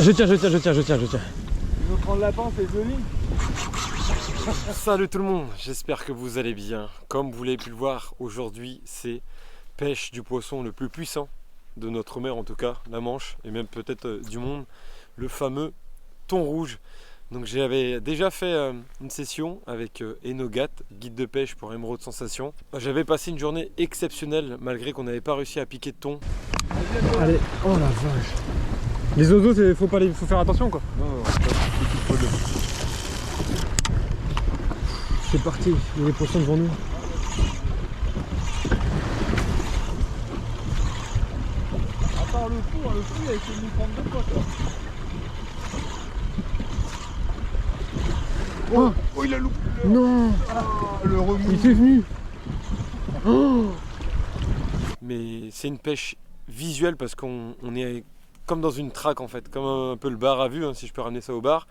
Je tiens. Tu veux prendre la pince et Johnny? Salut tout le monde, j'espère que vous allez bien. Comme vous l'avez pu le voir, aujourd'hui c'est pêche du poisson le plus puissant de notre mer, en tout cas la Manche, et même peut-être du monde, le fameux thon rouge. Donc j'avais déjà fait une session avec Enogat, guide de pêche pour Émeraude Sensation. J'avais passé une journée exceptionnelle malgré qu'on n'avait pas réussi à piquer de thon. Allez, oh la vache. Les oiseaux, faut faire attention quoi. Non, c'est parti, il y a des poissons devant nous. À part le fou il a essayé de nous prendre deux fois toi. Oh, il a loupé. Non, le remous. il fait venu. Oh. Mais c'est une pêche visuelle parce qu'on est comme dans une traque en fait, comme un peu le bar à vue, hein, si je peux ramener ça au bar.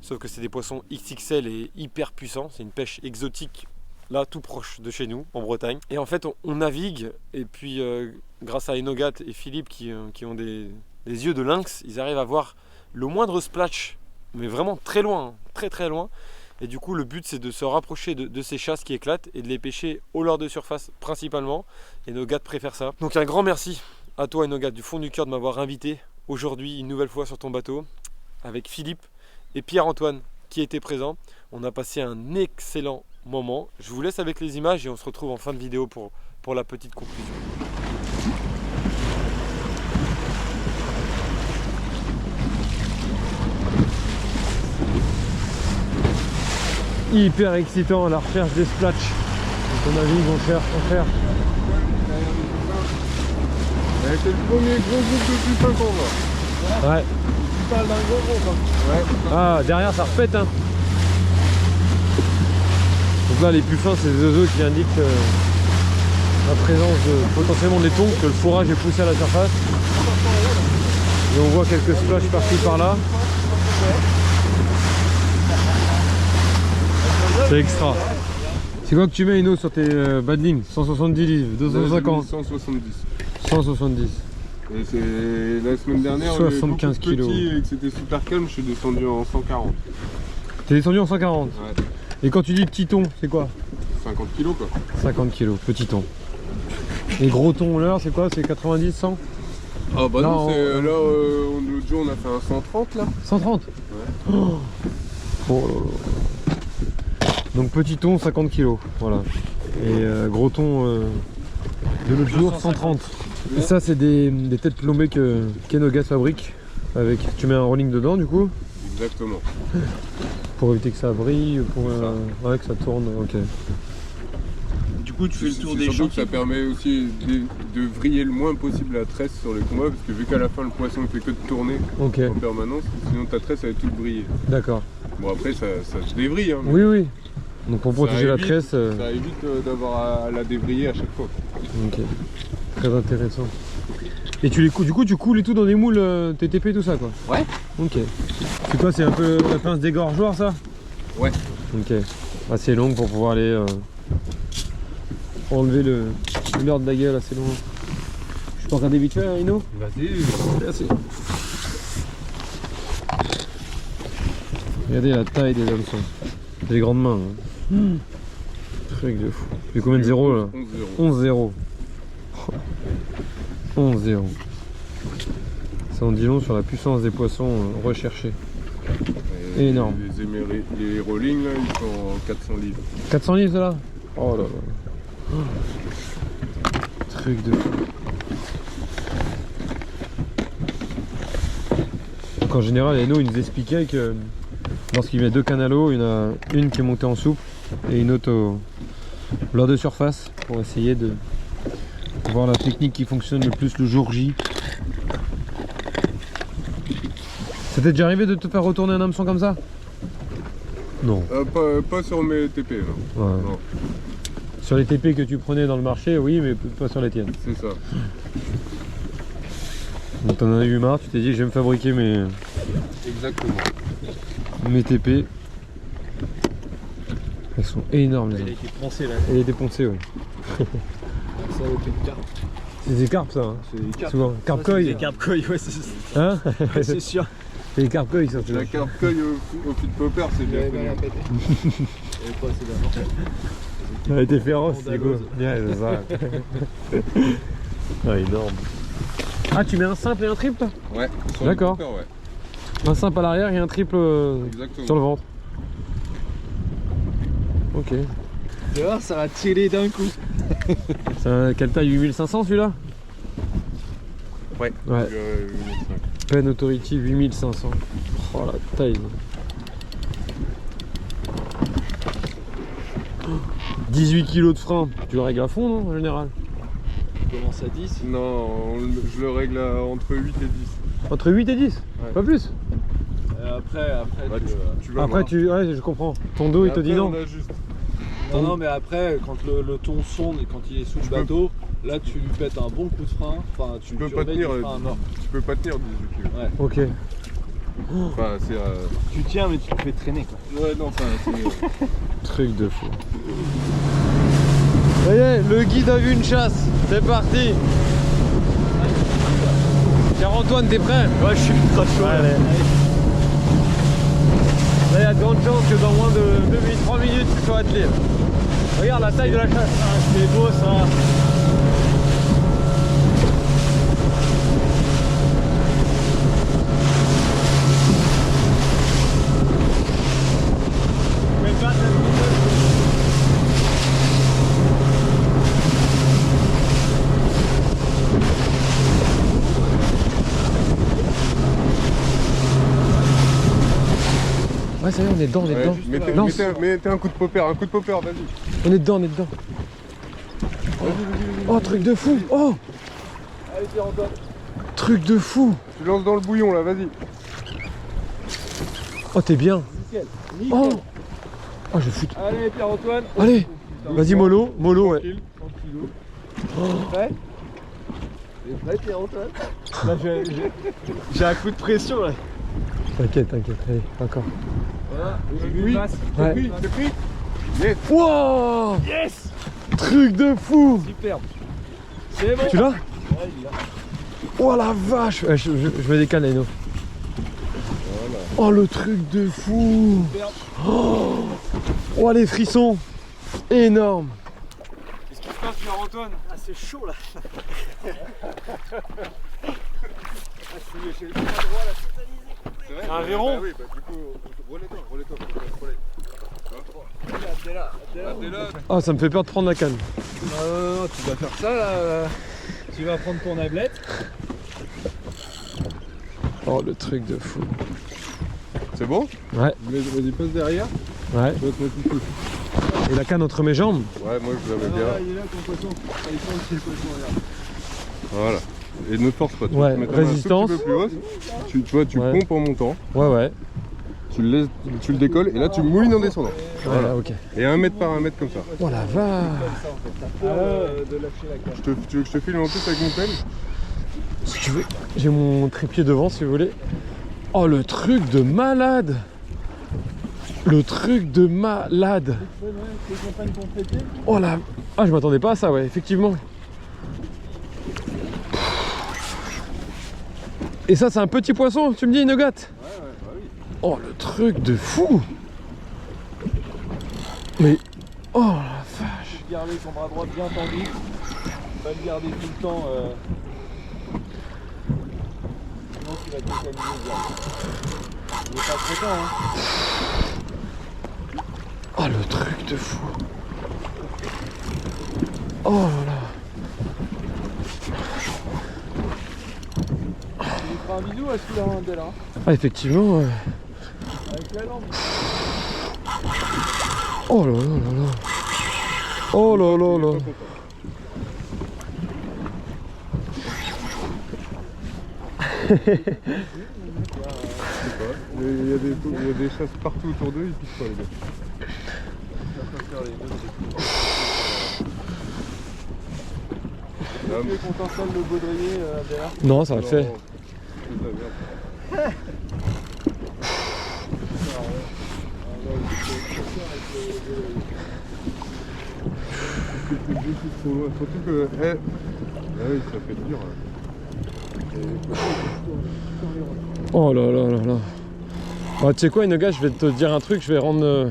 Sauf que c'est des poissons XXL et hyper puissants. C'est une pêche exotique, là tout proche de chez nous, en Bretagne. Et en fait on navigue et puis grâce à Enogat et Philippe qui ont des yeux de lynx, ils arrivent à voir le moindre splash, mais vraiment très loin, très loin. Et du coup le but c'est de se rapprocher de ces chasses qui éclatent et de les pêcher au leurre de surface principalement. Enogat préfère ça. Donc un grand merci à toi Enogat du fond du cœur de m'avoir invité aujourd'hui une nouvelle fois sur ton bateau avec Philippe et Pierre-Antoine qui était présent. On a passé un excellent moment. Je vous laisse avec les images et on se retrouve en fin de vidéo pour la petite conclusion. Hyper excitant la recherche des splashs. À ton avis, on cherche. C'est le premier gros groupe de putain qu'on voit. Ouais. Tu parles d'un gros groupe hein. Ouais. Ah, derrière ça repète hein. Donc là les plus fins c'est des oiseaux qui indiquent la présence de potentiellement des thons, que le fourrage est poussé à la surface. Et on voit quelques splashes par-ci par-là. C'est extra. C'est quoi que tu mets Eno sur tes badlings? 170 livres, 250? 170. 170. Et c'est la semaine dernière, 75 kilos. Petit et que c'était super calme, je suis descendu en 140. T'es descendu en 140? Ouais. Et quand tu dis petit thon, c'est quoi? 50 kilos quoi. 50 kilos, petit thon. Et gros thon l'heure, c'est quoi? C'est 90, 100? Ah bah là, non, l'autre jour on a fait un 130 là. 130? Ouais. Oh. Donc petit thon 50 kg, voilà. Et gros thon de l'autre jour 130. Et ça c'est des têtes plombées que Enogat fabrique. Avec, tu mets un rolling dedans du coup? Exactement. Pour éviter que ça brille, pour ouais, que ça tourne, ok. Du coup tu fais le tour des champs. Ça permet aussi de vriller le moins possible la tresse sur les combats, parce que vu qu'à la fin le poisson ne fait que de tourner en permanence, sinon ta tresse elle va toute briller. D'accord. Bon après ça se dévrille hein, oui. Donc pour protéger la tresse... Ça évite d'avoir à la dévriller à chaque fois. Ok. Très intéressant. Et tu les coules, du coup tu coules et tout dans des moules TTP tout ça quoi? Ouais. Ok. C'est quoi, c'est un peu la pince dégorgeoir ça? Ouais. Ok. Assez longue pour pouvoir aller enlever le leurre de la gueule assez loin. Je peux regarder vite fait hein, Eno? Vas-y. Merci. Regardez la taille des hameçons. Des grandes mains. Hein. Truc de fou. Il y a combien de zéros là? 11-0. 11-0. Ça en dit long sur la puissance des poissons recherchés. Et énorme. Les rollings là, ils sont en 400 livres. 400 livres là? Oh là là. Truc de fou. Donc en général, Eno il nous expliquait que lorsqu'il met deux cannes à l'eau, il y en a une qui est montée en souple et une autre au leurre de surface pour essayer de voir la technique qui fonctionne le plus le jour J. Ça t'est déjà arrivé de te faire retourner un hameçon comme ça? Non. Pas sur mes TP non. Ouais. Non. Sur les TP que tu prenais dans le marché, oui, mais pas sur les tiennes. C'est ça. Donc t'en as eu marre, tu t'es dit je vais me fabriquer mes... Exactement. Mes TP. Elles sont énormes les Elle a été poncée là. Elle a été poncée, oui. Ça a été une carpe. C'est des carpes ça hein. C'est des carpes. Souvent. Carpe koi. C'est des carpes koi, ouais c'est ça. Hein? Ouais, c'est sûr. C'est les carpe-cueils surtout. La carpe-cueil au fil de popper, c'est bien connu. Elle était féroce, c'est cool. Bien, c'est ça. Ah, énorme. Ah, tu mets un simple et un triple là? Ouais, d'accord. Ouais. Un simple à l'arrière et un triple sur le ventre. Ok. Tu vois, ça va tirer d'un coup. Quelle taille? 8500 celui-là? Ouais. Penn Authority 8500. Oh la taille. 18 kg de frein, tu le règles à fond non en général? Tu commences à 10? Non, je le règle entre 8 et 10. Entre 8 et 10? Ouais. Pas plus? Après tu vas après voir. ouais je comprends. Ton dos il te dit non? Non mais après quand le ton sonde et quand il est sous le bateau, là tu lui pètes un bon coup de frein. Enfin tu peux pas tenir tu peux pas tenir 18 kg. Ouais. Ok. Enfin c'est tu tiens mais tu te fais traîner quoi. Ouais non enfin c'est truc de fou. Ça y est, le guide a vu une chasse. C'est parti. Pierre-Antoine, t'es prêt? Ouais, je suis ultra chaud. Allez. Là, il y a de grandes chances que dans moins de 3 minutes, tu sois attelé. Regarde la taille de la chasse. Ah, c'est beau ça. Ouais, ça y est, on est dedans, Mettez un coup de popper, vas-y. On est dedans. Oh, truc de fou. Oh. Allez Pierre-Antoine. Truc de fou. Tu lances dans le bouillon là, vas-y. Oh, t'es bien. Nickel. Oh. Oh, je fous. Allez Pierre-Antoine. Allez. Vas-y, mollo, ouais. Tranquillou. Prêt? T'es prêt Pierre-Antoine? Là j'ai un coup de pression là. T'inquiète, allez, encore. Voilà, oui, c'est pris. Yes. Wow. Yes. Truc de fou. Superbe. C'est bon. Tu l'as? Ouais, il l'a. Oh la vache. Ouais, je me décale, Aino. Voilà. Oh le truc de fou. Oh les frissons. Énorme. Qu'est-ce qui se passe Pierre-Antoine? Ah c'est chaud là. J'ai le bras droit là tétanisé. C'est un verron? Bah oui, bah du coup, relais-toi. Ah, ça me fait peur de prendre la canne. Non, tu vas faire ça là. Tu vas prendre ton ablette. Oh, le truc de fou. C'est bon? Ouais. Vas-y, passe derrière. Ouais. Et la canne entre mes jambes? Ouais, moi je l'avais bien. Il est là ton poisson. Il sent le poisson, regarde. Voilà. Et ne force pas, tu ouais, mets résistance. un tout petit peu plus haut. Tu pompes en montant. Ouais. Tu le décolles et là tu mouilles en descendant. Voilà, ok. Et 1 mètre par 1 mètre comme ça. Oh la vache. T'as peur de lâcher la canne. Tu veux que je te filme en plus avec mon pelle? Si tu veux. J'ai mon trépied devant si vous voulez. Oh le truc de malade. Le truc de malade. Oh la... Ah je m'attendais pas à ça, ouais, effectivement. Et ça c'est un petit poisson, tu me dis, Inogat? Ouais, bah oui. Oh le truc de fou. Mais... Oh la vache. Garder son bras droit bien tendu. Pas le garder tout le temps. Sinon tu vas te tétaniser. Il est pas très temps hein. Oh le truc de fou. Oh là là. Tu lui feras un bisou à celui-là, Mandela. Ah effectivement. Avec la lampe. Oh là là là là. Oh là là là. Il y a des chasses partout autour d'eux, ils piquent pas les gars. Tu veux qu'on t'installe le baudrier derrière? Non, ça va le faire. Surtout que... Ah oui, ça fait dur. Oh là là là là. Ah, tu sais quoi, Enoga, je vais te dire un truc, je vais rendre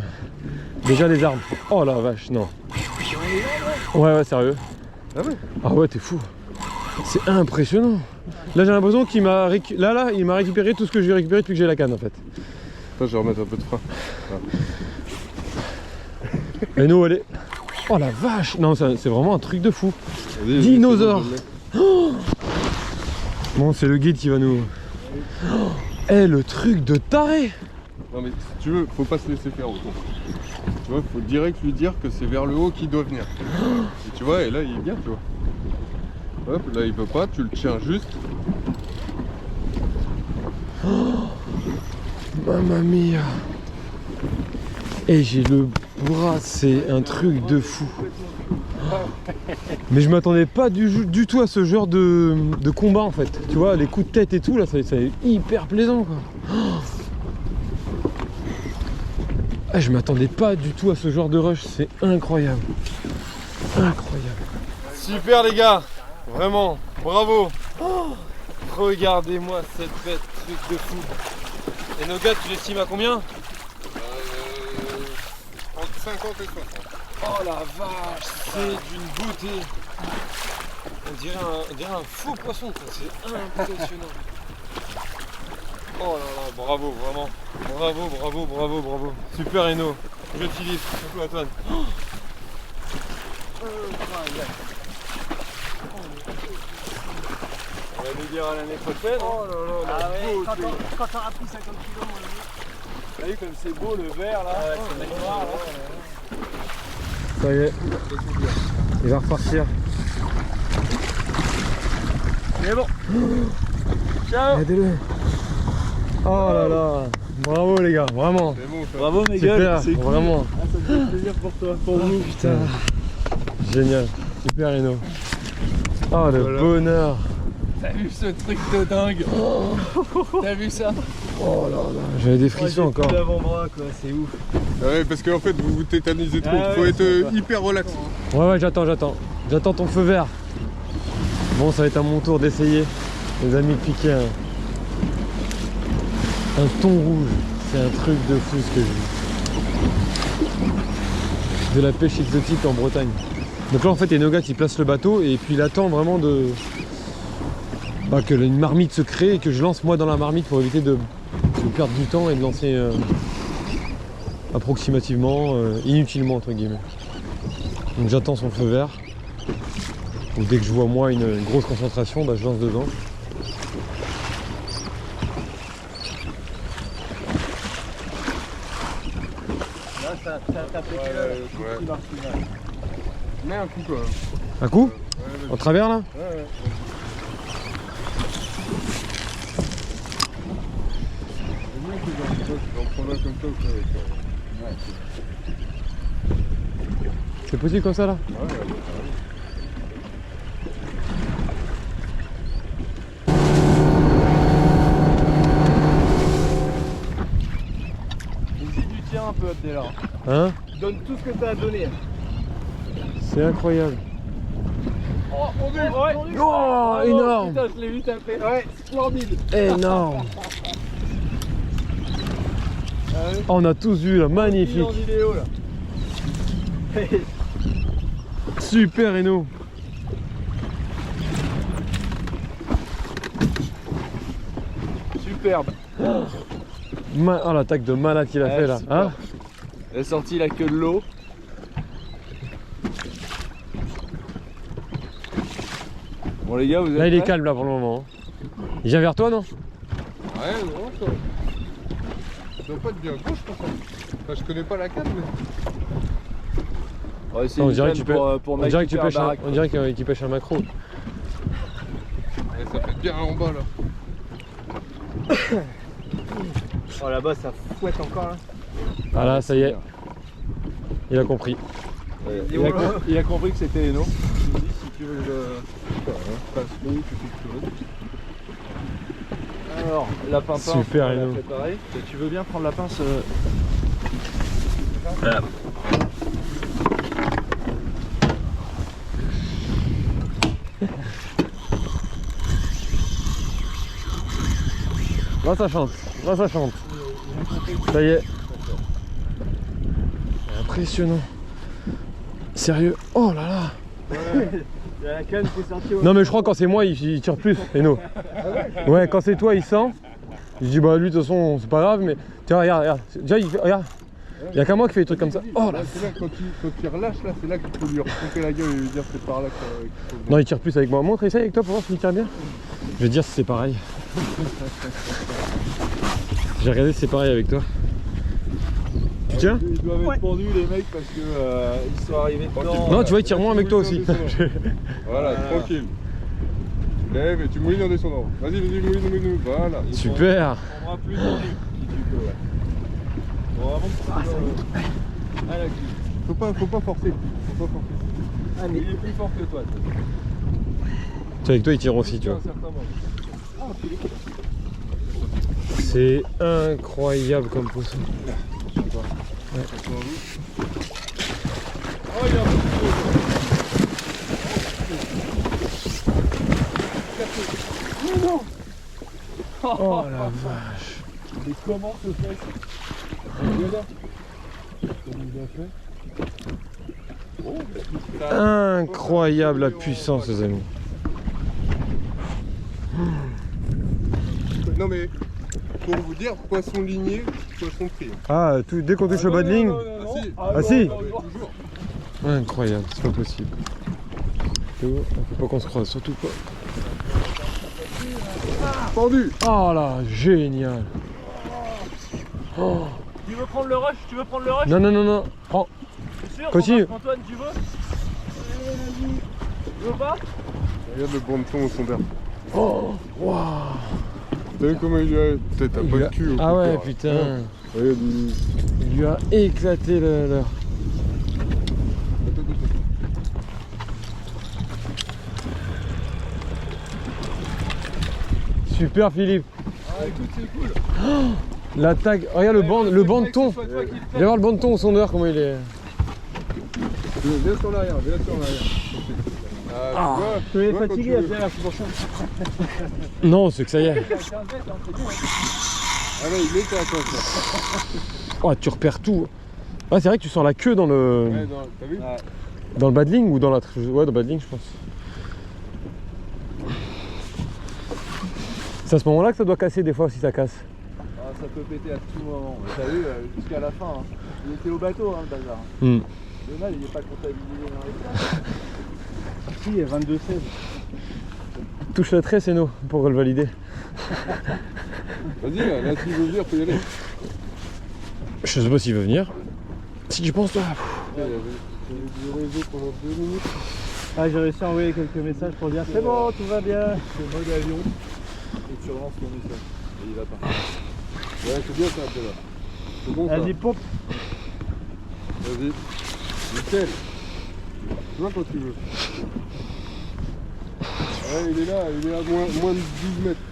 déjà les armes. Oh la vache, non. Ouais, sérieux. Ah ouais? Ah ouais, t'es fou. C'est impressionnant. Là, j'ai l'impression qu'il m'a il m'a récupéré tout ce que j'ai récupéré depuis que j'ai la canne en fait. Attends, je vais remettre un peu de frein. Et nous, allez. Oh la vache. Non, c'est vraiment un truc de fou. Dinosaure. Oh, bon, c'est le guide qui va nous... Oh, le truc de taré. Non mais si tu veux, faut pas se laisser faire au fond. Tu vois, faut direct lui dire que c'est vers le haut qu'il doit venir. Et tu vois, et là il vient, tu vois. Hop, là il peut pas, tu le tiens juste. Oh, mamma mia. Et j'ai le bras, c'est un truc de fou. Mais je m'attendais pas du tout à ce genre de combat en fait. Tu vois, les coups de tête et tout, là, ça est hyper plaisant quoi. Ah, je m'attendais pas du tout à ce genre de rush, c'est incroyable. Incroyable. Super les gars, vraiment, bravo. Oh, regardez-moi cette bête, truc de fou. Et nos gars, tu l'estimes à combien? Entre 50 et 60. Oh la vache, c'est d'une beauté. On dirait un faux poisson, c'est impressionnant. Oh là là, bravo, vraiment. Bravo. Super Eno, je t'utilise, surtout Antoine. Oh, on va nous dire à l'année prochaine. Oh là là, ah ouais, beauté. Quand t'auras pris 50 kg, mon ami. Vous voyez comme c'est beau le vert là. Ouais, c'est noir, là. Ça y est, il va repartir. C'est bon. Ciao. Aidez-le. Oh là là, bravo les gars, vraiment. C'est bon, ça. Bravo mes Super, gars, c'est cool. vraiment. Ah, ça me fait plaisir pour toi, pour nous. Putain, génial, super Eno. Oh le Voilà. bonheur. T'as vu ce truc de dingue? T'as vu ça? Oh là là, j'avais des frissons encore. L'avant-bras quoi, c'est ouf. Ah ouais, parce qu'en fait vous vous tétanisez trop, Ah faut ouais, être c'est hyper relax. Ouais, j'attends. J'attends ton feu vert. Bon, ça va être à mon tour d'essayer, les amis, de piquer un thon rouge. C'est un truc de fou ce que j'ai vu. De la pêche exotique en Bretagne. Donc là en fait il y a Enoga qui place le bateau et puis il attend vraiment que une marmite se crée et que je lance moi dans la marmite pour éviter de perdre du temps et de lancer approximativement, inutilement entre guillemets. Donc j'attends son feu vert. Donc dès que je vois moi une grosse concentration, je lance dedans. Là, t'as pété Ouais. qui marche bien. Mets un coup quand même. Un coup? Ouais, En travers là? ouais. Tu vas en prendre un comme ça ou ça avec C'est possible comme ça là? ouais. Et si tu tiens un peu Abdellah, Hein? donne tout ce que t'as à donner. C'est incroyable. Oh, on est ouais. Oh, énorme! Putain, je l'ai vu taper. Ouais, splendide. Énorme! Oh, on a tous vu là, magnifique! En vidéo là. Super Eno! Superbe. Oh l'attaque de malade qu'il a fait là, super. hein? Elle est sortie la queue de l'eau. Bon les gars, vous êtes Là il est prêts? calme là pour le moment. Il vient vers toi non? Ouais, non, ça doit pas être bien gauche pour ça. Enfin, je connais pas la canne, mais. On va essayer On une dirait que canne tu pêches, pour on dirait que tu Nike pêches un, Barack. on dirait qu'il pêche un macro. Ouais, ça fait bien en bas là. Oh là-bas, ça fouette encore là. Ah là, ça y est. Il a compris. Il a compris que c'était Eno. Tu me dis si tu veux le. Passe l'eau, tu fais ce que tu veux. Alors, la pince, Super, on Eno. l'a fait pareil. Et tu veux bien prendre la pince Là ça chante, là ça chante. Ça y est. Impressionnant. Sérieux. Oh là là. Il y a la canne qui est sortie. Non mais je crois que quand c'est moi il tire plus, Eno. Ouais, quand c'est toi il sent. Je dis bah lui de toute façon c'est pas grave mais. Tiens regarde. Déjà regarde. Il y a qu'à moi qui fait des trucs comme ça. Oh là. C'est là quand il relâche là, c'est là qu'il faut lui retromper la gueule et lui dire c'est par là qu'il faut. Non il tire plus avec moi. Montre essaye avec toi pour voir s'il tire bien. Je vais dire si c'est pareil. J'ai regardé si c'est pareil avec toi. Tu tiens? Ils doivent être pendus les mecs parce que ils sont arrivés dedans. Non tu vois il tire moins avec toi aussi. Voilà, tranquille. Tu lèves et tu mouilles en descendant. Vas-y, mouille. Voilà. Super. On prendra plus tendu si tu peux, ouais. Bon, avant de la cuisse. Faut pas forcer. Ah, mais il est plus fort que toi. Tu avec toi il tire aussi tu vois. C'est incroyable comme poisson. Ouais. Oh, il y a un peu de non. Oh la vache. Mais comment se fait ça? Comme il a fait. Incroyable la puissance les amis. Non mais pour vous dire, poisson ligné, poisson pris. Ah dès qu'on touche le bas de ligne. Ah si. Toujours. Incroyable, c'est pas possible. Faut pas qu'on se croise, surtout pas. Pendu. Oh là, génial. Oh. Tu veux prendre le rush? Non. Prends. C'est sûr? Continue. Antoine, tu veux? Tu veux pas? Regarde le bon de son au son d'air. Oh. Waouh. T'as vu comment il lui a. Peut-être un peu de cul au Ah ouais, cooper. putain. Regarde, Il lui a éclaté le. Super Philippe. Ah écoute, c'est cool. La tag. Regarde le banc de thon. Viens voir le banc de thon au sondeur comment il est. Viens sur l'arrière. Ah, Tu es fatigué, Pierre, c'est pour ça. Non, c'est que ça y est. Ah là, il était à toi ça. Oh, tu repères tout. Ah, c'est vrai que tu sens la queue dans le. Ouais, t'as vu? Dans le bas de ligne ou dans la. Ouais, dans le bas de ligne, je pense. C'est à ce moment-là que ça doit casser des fois si ça casse. Ah, ça peut péter à tout moment. T'as vu, jusqu'à la fin. Hein. Il était au bateau, hein, le bazar. Hmm. Le mal, il n'est pas comptabilisé dans les plans. Si, il y a 22-16. Touche la tresse, Eno, pour le valider. Vas-y, là, s'il veut venir, faut y aller. Je sais pas s'il veut venir. Si tu penses, toi. Il y avait du réseau pendant 2 minutes. Ah, j'ai réussi à envoyer quelques messages pour dire c'est bon, tout va bien. C'est mode avion. Et tu relances ton message. Et il va pas. Ouais, c'est bien ça, un peu là. C'est bon ça. Vas-y, pompe. Vas-y. Nickel. Tu vois quand tu veux. Ouais, il est là, il est à moins de 12 mètres.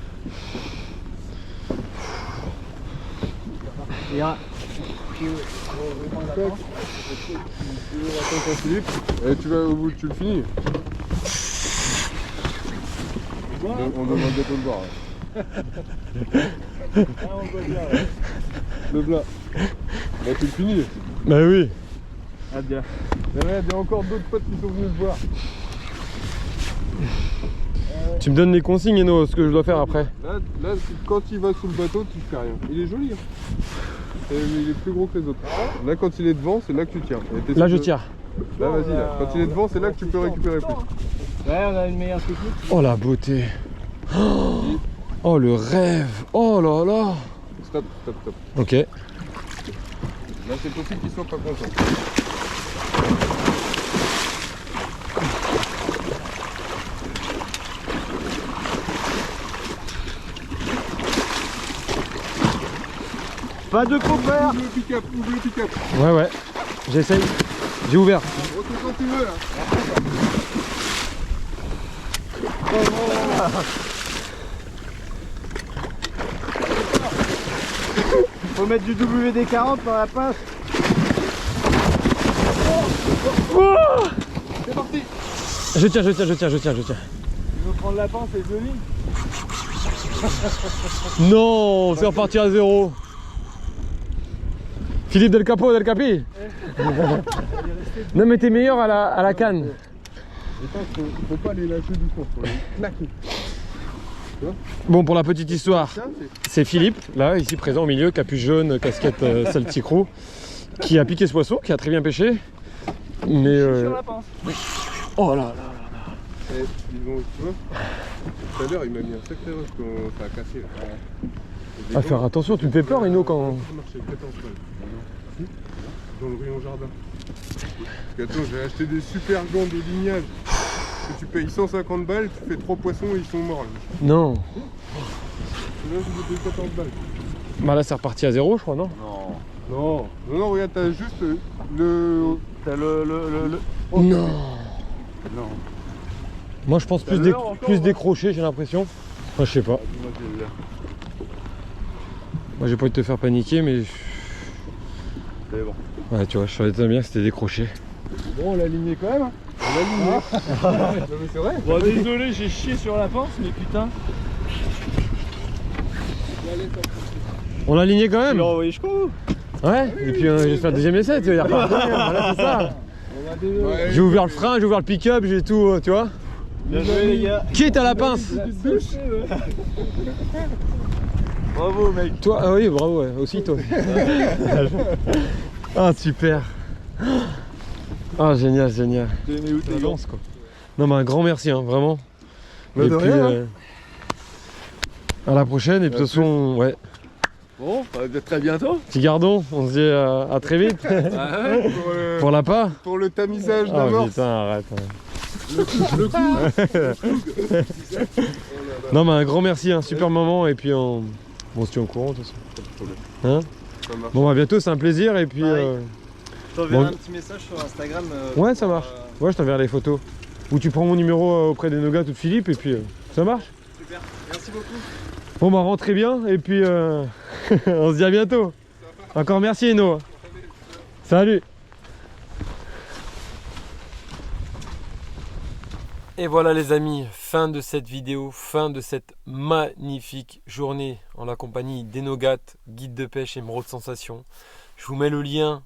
Il y a. Attends, Philippe. Et tu vas au bout, tu le finis. On demande bientôt le voir. Le plat. Bah tu le finis. Bah oui. Ah bien. Il y a encore d'autres potes qui sont venus te voir. Tu me donnes les consignes, Eno, ce que je dois faire après. Là, quand il va sous le bateau, tu fais rien. Il est joli. Hein. Il est plus gros que les autres. Là, quand il est devant, c'est là que tu tiens. Là, je tire. Là, vas-y, là. Quand il est devant, c'est là que tu peux récupérer plus. Ouais, on a une meilleure technique. Oh la beauté. Oh le rêve. Oh là là. Stop. Ok. Là, c'est possible qu'il soit pas content. Pas de copain. Ouvre le pick-up. Ouais. J'essaye. J'ai ouvert. Retourne quand tu veux, là. Faut mettre du WD-40 dans la pince. C'est parti. Je tiens. Tu veux prendre la pince et joli? Non, c'est reparti à 0. Philippe Del Capo, Del Capi. Non mais t'es meilleur à la canne. Faut pas les lâcher du coup, faut les claquer. Bon, pour la petite histoire, c'est Philippe, là, ici présent au milieu, capuche jaune, casquette Celtic Crew, qui a piqué ce poisson, qui a très bien pêché. Mais oh là là là. Et ils ont, tu vois, tout à l'heure il m'a mis un sacré rush quand ça a cassé. Là. À faire attention, tu me fais peur, Ino, quand... Ça marchait 14 balles. Dans le rayon jardin. Parce qu'attends, j'ai acheté des super gants de lignage. Que tu payes 150 balles, tu fais 3 poissons et ils sont morts. Là. Non. Là, j'ai payé 14 balles. Bah là, c'est reparti à 0, je crois, non? Non, regarde, t'as juste le... T'as le... Non. Non. Moi, je pense plus, plus décroché, j'ai l'impression. Enfin, je sais pas. Moi, j'ai pas envie de te faire paniquer, mais... C'est bon. Ouais, tu vois, je savais très bien que c'était décroché. Bon, on l'a aligné quand même. On l'a aligné. Non, mais c'est vrai. Bon, désolé, j'ai chié sur la pince, mais putain. On l'a aligné quand même. Tu l'as envoyé jusqu'au bout. Ouais, et puis j'espère le deuxième essai, tu vas dire voilà, c'est ça. Ouais, J'ai ouvert le frein, j'ai ouvert le pick-up, j'ai tout, tu vois. Bien joué, les gars. Qui est à la pince? Bravo, mec. Toi, ah oui, bravo, ouais, aussi toi. Ah, super. Ah, génial, génial. T'es né où t'es Quoi. Non, mais un grand merci, hein, vraiment. Bah, et de puis, rien, à la prochaine, et puis de toute façon, ouais. Bon, très bientôt. Petit gardon, on se dit à très vite. Pour l'appât. Pour le tamisage Ah, d'amorce. putain, arrête. Hein. Le coup. Non, mais un grand merci, un super moment, et puis on se tient au courant, de toute façon. Hein? Ça marche. Bon, à bientôt, c'est un plaisir, et puis... Je t'enverrai bon. un petit message sur Instagram. Ouais, ça marche. Ouais, je t'enverrai les photos. Ou tu prends mon numéro auprès des Nogat ou de Philippe, et puis ça marche. Super, merci beaucoup. Bon, bah rentrez bien, et puis on se dit à bientôt. Encore merci, Eno. Salut. Et voilà les amis, fin de cette vidéo, fin de cette magnifique journée en la compagnie d'Enogat, guide de pêche Émeraude Sensation. Je vous mets le lien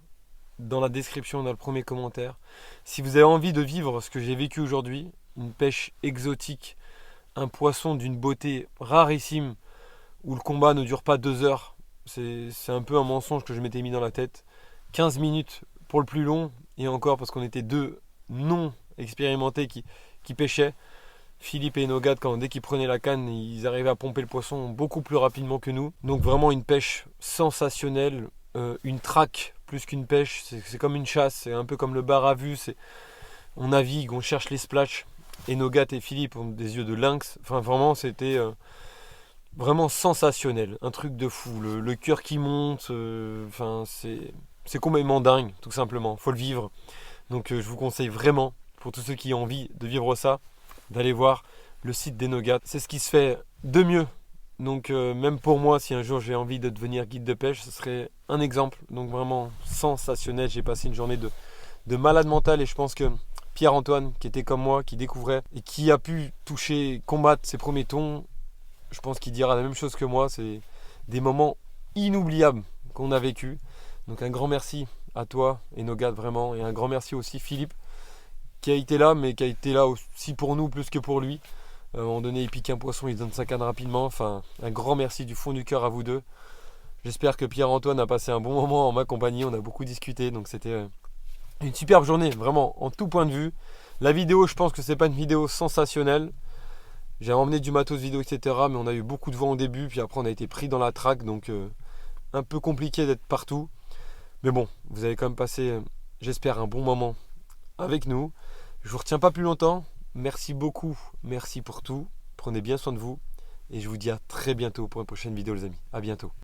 dans la description, dans le premier commentaire. Si vous avez envie de vivre ce que j'ai vécu aujourd'hui, une pêche exotique, un poisson d'une beauté rarissime, où le combat ne dure pas 2 heures, c'est un peu un mensonge que je m'étais mis dans la tête. 15 minutes pour le plus long, et encore parce qu'on était 2 non expérimentés qui pêchaient. Philippe et Enogat, dès qu'ils prenaient la canne, ils arrivaient à pomper le poisson beaucoup plus rapidement que nous. Donc vraiment une pêche sensationnelle, une traque plus qu'une pêche, c'est comme une chasse, c'est un peu comme le bar à vue, on navigue, on cherche les splashs. Enogat et Philippe ont des yeux de lynx, enfin vraiment c'était vraiment sensationnel, un truc de fou, le cœur qui monte, enfin c'est complètement dingue, tout simplement, faut le vivre. Donc je vous conseille vraiment, pour tous ceux qui ont envie de vivre ça, d'aller voir le site d'Enogat. C'est ce qui se fait de mieux. Donc même pour moi, si un jour j'ai envie de devenir guide de pêche, ce serait un exemple. Donc vraiment sensationnel. J'ai passé une journée de malade mental, et je pense que Pierre-Antoine, qui était comme moi, qui découvrait et qui a pu toucher, combattre ses premiers thons, je pense qu'il dira la même chose que moi. C'est des moments inoubliables qu'on a vécu. Donc un grand merci à toi, Enogat, vraiment. Et un grand merci aussi Philippe, qui a été là, mais qui a été là aussi pour nous plus que pour lui. À un moment donné, il pique un poisson, il donne sa canne rapidement. Enfin, un grand merci du fond du cœur à vous deux. J'espère que Pierre-Antoine a passé un bon moment en ma compagnie. On a beaucoup discuté, donc c'était une superbe journée, vraiment, en tout point de vue. La vidéo, je pense que c'est pas une vidéo sensationnelle. J'ai emmené du matos vidéo, etc. Mais on a eu beaucoup de vent au début, puis après on a été pris dans la traque, donc un peu compliqué d'être partout. Mais bon, vous avez quand même passé, j'espère, un bon moment avec nous. Je vous retiens pas plus longtemps. Merci beaucoup, merci pour tout. Prenez bien soin de vous. Et je vous dis à très bientôt pour une prochaine vidéo les amis. À bientôt.